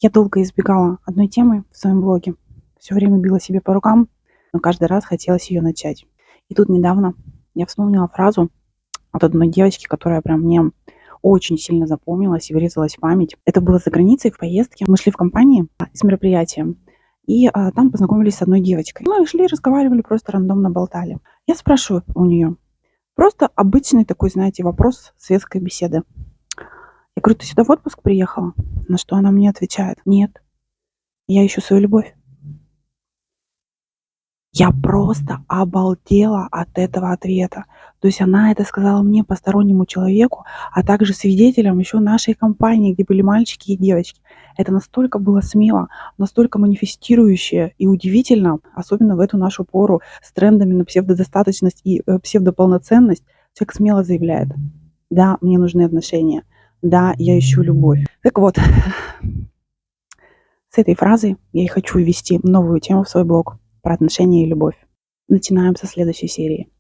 Я долго избегала одной темы в своем блоге. Все время била себе по рукам, но каждый раз хотелось ее начать. И тут недавно я вспомнила фразу от одной девочки, которая прям мне очень сильно запомнилась и врезалась в память. Это было за границей в поездке. Мы шли в компании с мероприятием, и там познакомились с одной девочкой. Мы шли, разговаривали, просто рандомно болтали. Я спрашиваю у нее, просто обычный такой, знаете, вопрос светской беседы. Я говорю, ты сюда в отпуск приехала? На что она мне отвечает, нет, я ищу свою любовь. Я просто обалдела от этого ответа. То есть она это сказала мне, постороннему человеку, а также свидетелям еще нашей компании, где были мальчики и девочки. Это настолько было смело, настолько манифестирующе и удивительно, особенно в эту нашу пору с трендами на псевдодостаточность и псевдополноценность. Человек смело заявляет, да, мне нужны отношения, да, я ищу любовь. Так вот, с этой фразой я и хочу ввести новую тему в свой блог про отношения и любовь. Начинаем со следующей серии.